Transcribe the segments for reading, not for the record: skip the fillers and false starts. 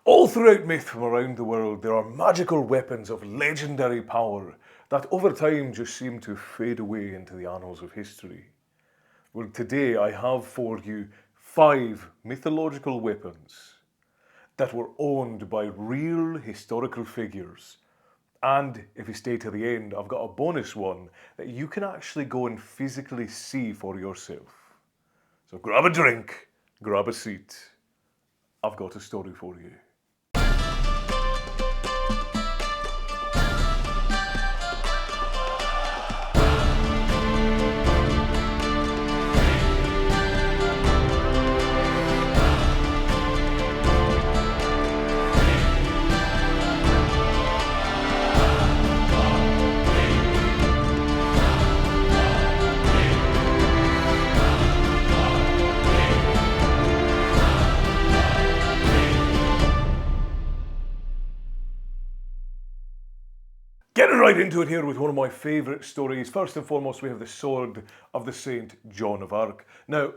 All throughout myth from around the world, there are magical weapons of legendary power that over time just seem to fade away into the annals of history. Well, today I have for you 5 mythological weapons that were owned by real historical figures. And if you stay to the end, I've got a bonus one that you can actually go and physically see for yourself. So grab a drink, grab a seat. I've got a story for you. Getting right into it here with one of my favourite stories. First and foremost, we have the sword of the Saint Joan of Arc. Now,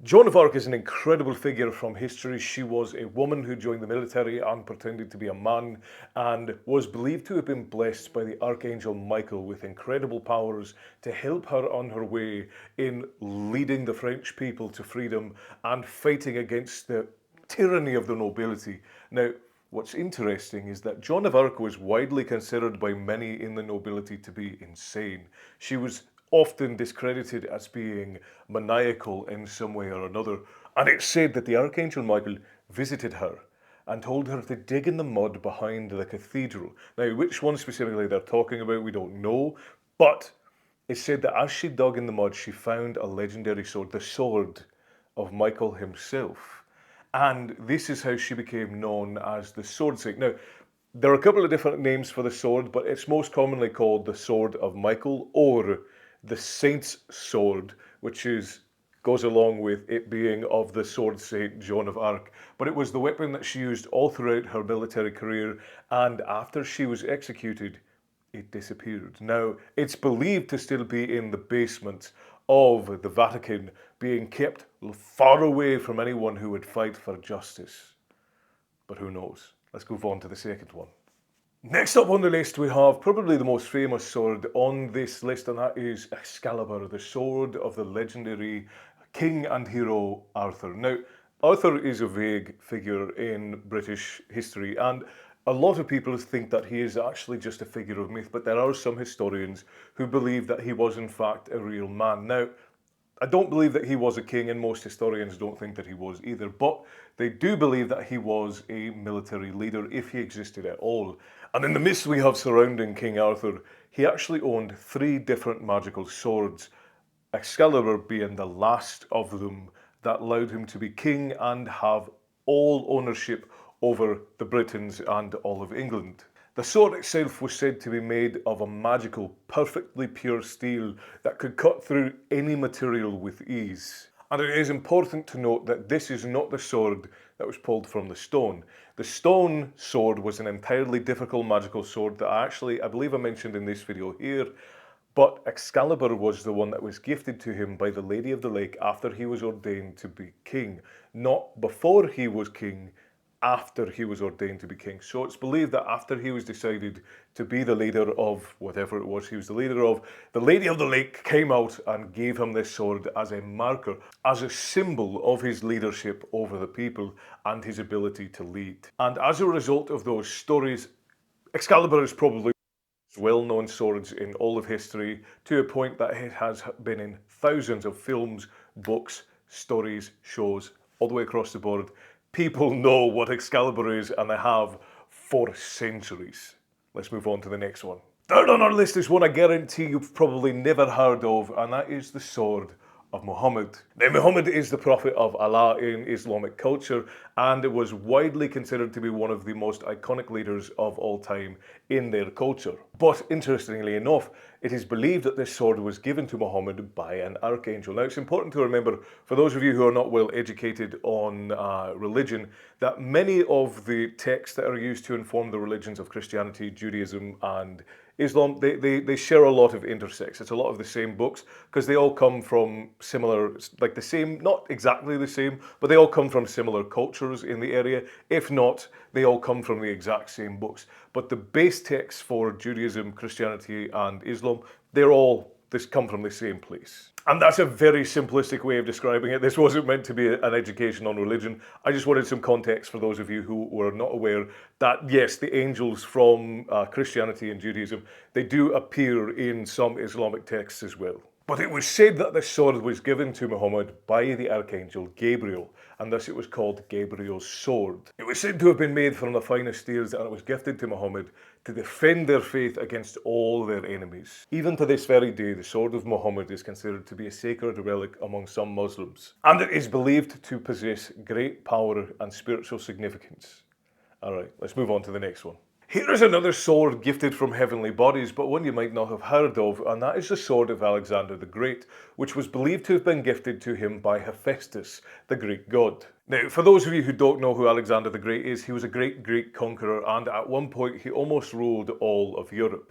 Joan of Arc is an incredible figure from history. She was a woman who joined the military and pretended to be a man, and was believed to have been blessed by the Archangel Michael with incredible powers to help her on her way in leading the French people to freedom and fighting against the tyranny of the nobility. Now, what's interesting is that Joan of Arc was widely considered by many in the nobility to be insane. She was often discredited as being maniacal in some way or another, and it's said that the Archangel Michael visited her and told her to dig in the mud behind the cathedral. Now, which one specifically they're talking about, we don't know, but it's said that as she dug in the mud, she found a legendary sword, the sword of Michael himself. And this is how she became known as the Sword Saint. Now, there are a couple of different names for the sword, but it's most commonly called the Sword of Michael or the Saint's Sword, which goes along with it being of the Sword Saint Joan of Arc. But it was the weapon that she used all throughout her military career, and after she was executed, it disappeared. Now, it's believed to still be in the basement of the Vatican, being kept far away from anyone who would fight for justice. But who knows? Let's move on to the second one. Next up on the list, we have probably the most famous sword on this list, and that is Excalibur, the sword of the legendary king and hero Arthur. Now, Arthur is a vague figure in British history, and a lot of people think that he is actually just a figure of myth, but there are some historians who believe that he was in fact a real man. Now, I don't believe that he was a king, and most historians don't think that he was either, but they do believe that he was a military leader, if he existed at all. And in the myths we have surrounding King Arthur, he actually owned 3 different magical swords, Excalibur being the last of them that allowed him to be king and have all ownership over the Britons and all of England. The sword itself was said to be made of a magical, perfectly pure steel that could cut through any material with ease. And it is important to note that this is not the sword that was pulled from the stone. The stone sword was an entirely difficult magical sword that I believe I mentioned in this video here, but Excalibur was the one that was gifted to him by the Lady of the Lake after he was ordained to be king, not before he was king, after he was ordained to be king. So it's believed that after he was decided to be the leader of whatever it was he was the leader of, the Lady of the Lake came out and gave him this sword as a marker, as a symbol of his leadership over the people and his ability to lead. And as a result of those stories, Excalibur is probably well-known swords in all of history, to a point that it has been in thousands of films, books, stories, shows, all the way across the board. People know what Excalibur is, and they have for centuries. Let's move on to the next one. Third on our list is one I guarantee you've probably never heard of, and that is the sword of Muhammad. Now, Muhammad is the prophet of Allah in Islamic culture, and it was widely considered to be one of the most iconic leaders of all time in their culture. But interestingly enough, it is believed that this sword was given to Muhammad by an archangel. Now, it's important to remember, for those of you who are not well educated on religion, that many of the texts that are used to inform the religions of Christianity, Judaism, and Islam, they share a lot of intersects. It's a lot of the same books because they all come from similar, like the same, not exactly the same, but they all come from similar cultures in the area. If not, they all come from the exact same books. But the base texts for Judaism, Christianity, and Islam, this come from the same place. And that's a very simplistic way of describing it. This wasn't meant to be an education on religion. I just wanted some context for those of you who were not aware that, yes, the angels from Christianity and Judaism, they do appear in some Islamic texts as well. But it was said that the sword was given to Muhammad by the archangel Gabriel, and thus it was called Gabriel's sword. It was said to have been made from the finest steels, and it was gifted to Muhammad to defend their faith against all their enemies. Even to this very day, the sword of Muhammad is considered to be a sacred relic among some Muslims, and it is believed to possess great power and spiritual significance. Alright, let's move on to the next one. Here is another sword gifted from heavenly bodies, but one you might not have heard of, and that is the sword of Alexander the Great, which was believed to have been gifted to him by Hephaestus, the Greek god. Now, for those of you who don't know who Alexander the Great is, he was a great Greek conqueror, and at one point he almost ruled all of Europe,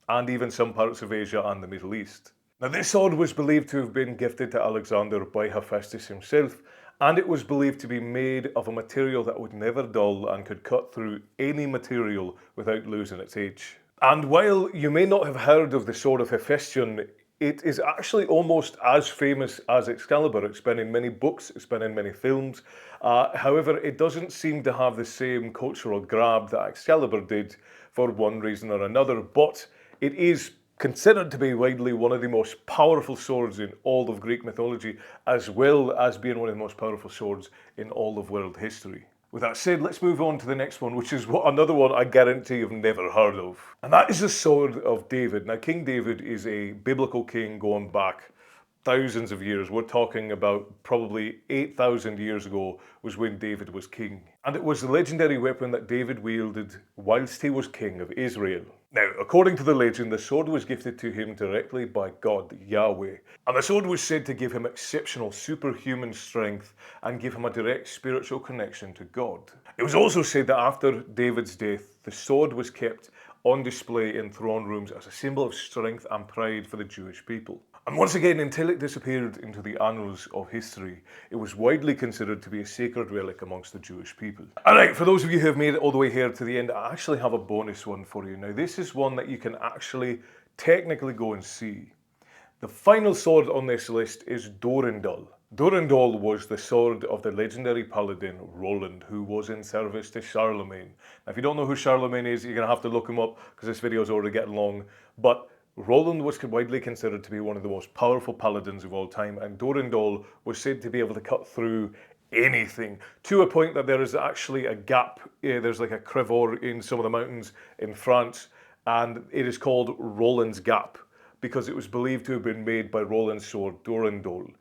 and even some parts of Asia and the Middle East. Now, this sword was believed to have been gifted to Alexander by Hephaestus himself, and it was believed to be made of a material that would never dull and could cut through any material without losing its edge. And while you may not have heard of the sword of Hephaestion, it is actually almost as famous as Excalibur. It's been in many books, it's been in many films. However, it doesn't seem to have the same cultural grab that Excalibur did for one reason or another, but it is considered to be widely one of the most powerful swords in all of Greek mythology, as well as being one of the most powerful swords in all of world history. With that said, let's move on to the next one, which is another one I guarantee you've never heard of. And that is the sword of David. Now, King David is a biblical king going back thousands of years. We're talking about probably 8,000 years ago was when David was king. And it was the legendary weapon that David wielded whilst he was king of Israel. Now, according to the legend, the sword was gifted to him directly by God, Yahweh. And the sword was said to give him exceptional superhuman strength and give him a direct spiritual connection to God. It was also said that after David's death, the sword was kept on display in throne rooms as a symbol of strength and pride for the Jewish people. And once again, until it disappeared into the annals of history, it was widely considered to be a sacred relic amongst the Jewish people. Alright, for those of you who have made it all the way here to the end, I actually have a bonus one for you. Now, this is one that you can actually technically go and see. The final sword on this list is Durendal. Durendal was the sword of the legendary paladin Roland, who was in service to Charlemagne. Now, if you don't know who Charlemagne is, you're going to have to look him up because this video is already getting long. But Roland was widely considered to be one of the most powerful paladins of all time, and Durendal was said to be able to cut through anything, to a point that there is actually a gap, there's like a crevor in some of the mountains in France, and it is called Roland's Gap, because it was believed to have been made by Roland's sword, Durendal.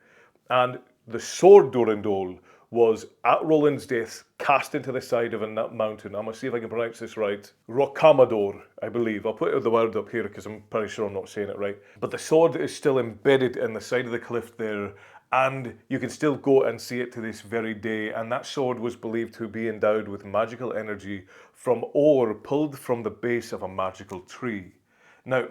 And the sword Durendal was, at Roland's death, cast into the side of a mountain. I'm going to see if I can pronounce this right. Rocamadour, I believe. I'll put the word up here because I'm pretty sure I'm not saying it right. But the sword is still embedded in the side of the cliff there, and you can still go and see it to this very day. And that sword was believed to be endowed with magical energy from ore pulled from the base of a magical tree. Now,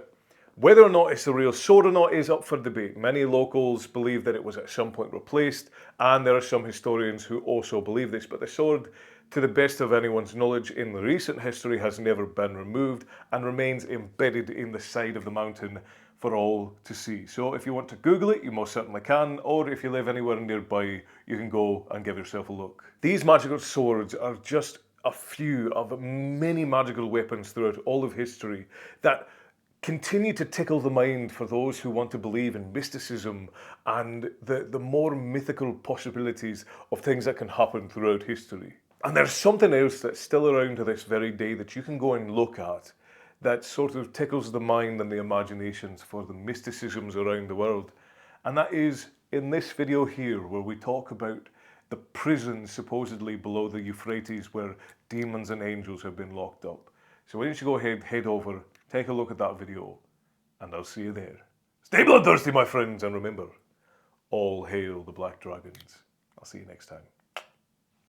whether or not it's the real sword or not is up for debate. Many locals believe that it was at some point replaced, and there are some historians who also believe this, but the sword, to the best of anyone's knowledge in the recent history, has never been removed and remains embedded in the side of the mountain for all to see. So if you want to Google it, you most certainly can, or if you live anywhere nearby, you can go and give yourself a look. These magical swords are just a few of many magical weapons throughout all of history that continue to tickle the mind for those who want to believe in mysticism and the more mythical possibilities of things that can happen throughout history. And there's something else that's still around to this very day that you can go and look at that sort of tickles the mind and the imaginations for the mysticisms around the world. And that is in this video here, where we talk about the prison supposedly below the Euphrates where demons and angels have been locked up. So why don't you go ahead, head over, take a look at that video, and I'll see you there. Stay bloodthirsty, my friends, and remember, all hail the Black Dragons. I'll see you next time.